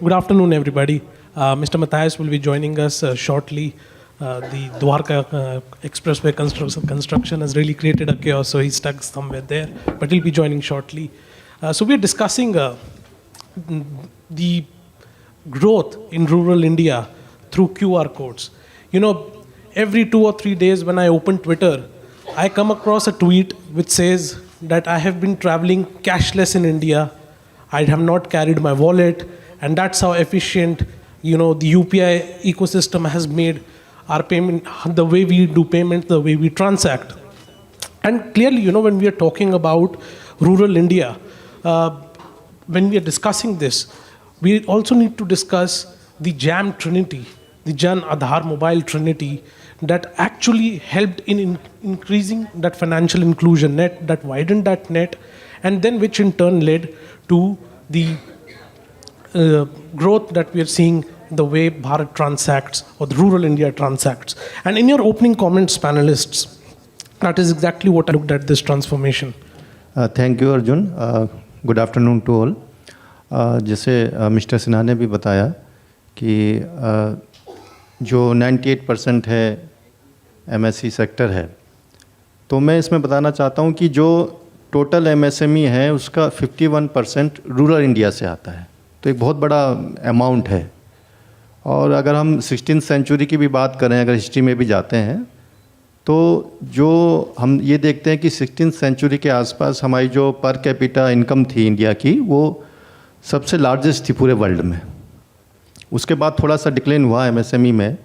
Good afternoon, everybody. Mr. Matthias will be joining us shortly. The Dwarka Expressway construction has really created a chaos, so he's stuck somewhere there, but he'll be joining shortly. So we're discussing the growth in rural India through QR codes. You know, every 2 or 3 days when I open Twitter, I come across a tweet which says that I have been traveling cashless in India. I have not carried my wallet, and that's how efficient, you know, the UPI ecosystem has made our payment, the way we do payment, the way we transact. And clearly, you know, when we are talking about rural India, when we are discussing this, we also need to discuss the JAM Trinity, the Jan Aadhaar Mobile Trinity, that actually helped in increasing that financial inclusion net, that widened that net, and then which in turn led to the growth that we are seeing the way Bharat transacts or the rural India transacts. And in your opening comments, panelists, that is exactly what I looked at this transformation. Thank you, Arjun. Good afternoon to all. जैसे mister Sinha ने भी बताया कि जो 98% है MSE sector है, तो मैं इसमें बताना चाहता हूँ कि जो टोटल MSME है उसका 51% रूरल इंडिया से आता है, तो एक बहुत बड़ा अमाउंट है. और अगर हम 16th सेंचुरी की भी बात करें, अगर हिस्ट्री में भी जाते हैं, तो जो हम ये देखते हैं कि 16th सेंचुरी के आसपास हमारी जो पर कैपिटा इनकम थी इंडिया की, वो सबसे लार्जेस्ट थी पूरे वर्ल्ड में. उसके बाद थोड़ा सा डिक्लाइन हुआ MSME में.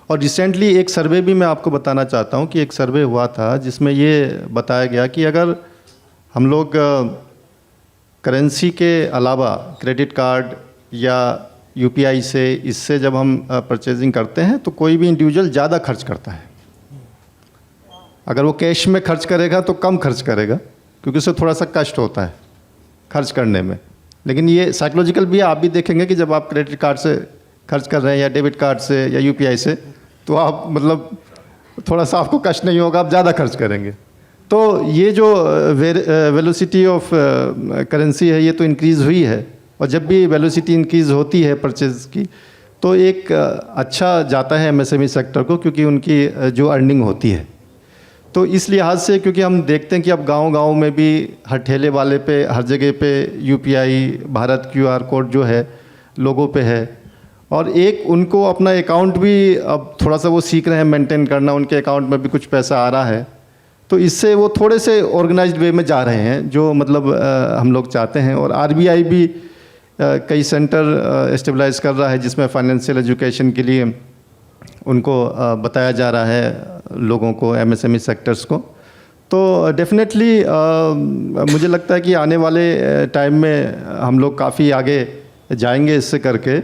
और रिसेंटली एक सर्वे भी मैं आपको बताना चाहता हूँ कि एक सर्वे हुआ था जिसमें ये बताया गया कि अगर हम लोग करेंसी के अलावा क्रेडिट कार्ड या UPI से, इससे जब हम परचेजिंग करते हैं तो कोई भी इंडिविजुअल ज़्यादा खर्च करता है. अगर वो कैश में खर्च करेगा तो कम खर्च करेगा, क्योंकि उसे थोड़ा सा कष्ट होता है खर्च करने में. लेकिन ये साइकोलॉजिकल भी है. आप भी देखेंगे कि जब आप क्रेडिट कार्ड से खर्च कर रहे हैं या डेबिट कार्ड से या UPI से, तो आप मतलब थोड़ा सा आपको कष्ट नहीं होगा, आप ज़्यादा खर्च करेंगे. तो ये जो वेलोसिटी ऑफ करेंसी है, ये तो इंक्रीज़ हुई है. और जब भी वेलोसिटी इंक्रीज़ होती है परचेज की, तो एक अच्छा जाता है MSME सेक्टर को, क्योंकि उनकी जो अर्निंग होती है. तो इस लिहाज से, क्योंकि हम देखते हैं कि अब गांव-गांव में भी हर ठेले वाले पे, हर जगह पे UPI भारत QR कोड जो है लोगों पे है. और एक उनको अपना अकाउंट भी अब थोड़ा सा वो सीख रहे हैं मेंटेन करना, उनके अकाउंट में भी कुछ पैसा आ रहा है. तो इससे वो थोड़े से ऑर्गेनाइज्ड वे में जा रहे हैं, जो मतलब हम लोग चाहते हैं. और RBI भी कई सेंटर स्टेबलाइज कर रहा है जिसमें फाइनेंशियल एजुकेशन के लिए उनको बताया जा रहा है लोगों को, MSME सेक्टर्स को. तो डेफिनेटली मुझे लगता है कि आने वाले टाइम में हम लोग काफ़ी आगे जाएंगे इससे करके.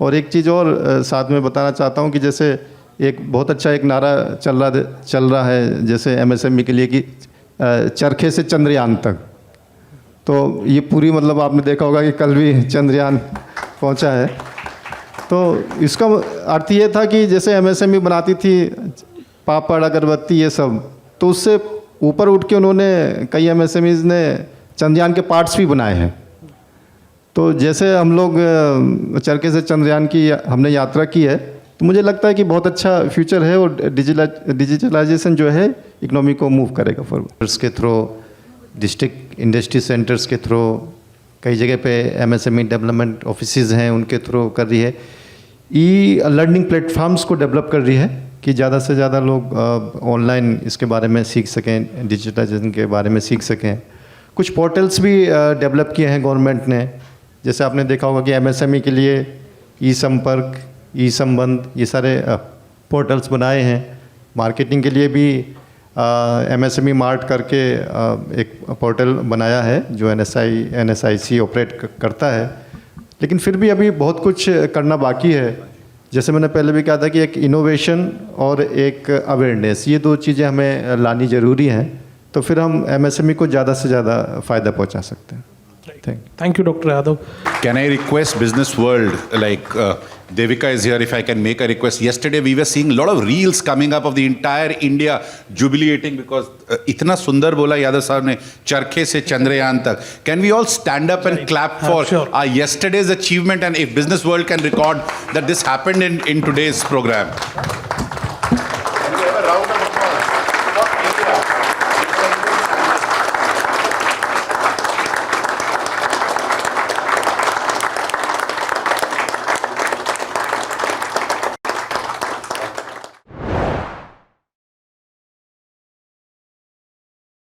और एक चीज़ और साथ में बताना चाहता हूँ कि जैसे एक बहुत अच्छा एक नारा चल रहा है जैसे MSME के लिए कि चरखे से चंद्रयान तक. तो ये पूरी मतलब आपने देखा होगा कि कल भी चंद्रयान पहुंचा है. तो इसका अर्थ ये था कि जैसे MSME बनाती थी पापड़, अगरबत्ती, ये सब, तो उससे ऊपर उठ के उन्होंने कई MSMEs ने चंद्रयान के पार्ट्स भी बनाए हैं. तो जैसे हम लोग चरखे से चंद्रयान की हमने यात्रा की है, तो मुझे लगता है कि बहुत अच्छा फ्यूचर है. और डिजिटलाइजेशन जो है इकोनॉमी को मूव करेगा फॉरवर्ड. के थ्रू, डिस्ट्रिक्ट इंडस्ट्री सेंटर्स के थ्रू, कई जगह पे MSME डेवलपमेंट ऑफिसेज हैं, उनके थ्रू कर रही है. लर्निंग प्लेटफॉर्म्स को डेवलप कर रही है कि ज़्यादा से ज़्यादा लोग ऑनलाइन इसके बारे में सीख सकें, डिजिटलाइजेशन के बारे में सीख सकें. कुछ पोर्टल्स भी डेवलप किए हैं गवर्नमेंट ने. जैसे आपने देखा होगा कि MSME के लिए ई-संपर्क, ई-संबंध, ये सारे पोर्टल्स बनाए हैं. मार्केटिंग के लिए भी MSME मार्ट करके एक पोर्टल बनाया है जो NSIC ऑपरेट करता है. लेकिन फिर भी अभी बहुत कुछ करना बाकी है. जैसे मैंने पहले भी कहा था कि एक इनोवेशन और एक अवेयरनेस, ये दो चीज़ें हमें लानी ज़रूरी हैं, तो फिर हम MSME को ज़्यादा से ज़्यादा फ़ायदा पहुंचा सकते हैं. Thank you, Dr. Yadav. Can I request Business World, like Devika is here. If I can make a request, yesterday we were seeing a lot of reels coming up of the entire India jubilating because इतना सुंदर बोला यादव साहब ने चरखे से चंद्रयान तक. Can we all stand up and clap for sure. our yesterday's achievement, and if business world can record that this happened in today's program? Can we have a round of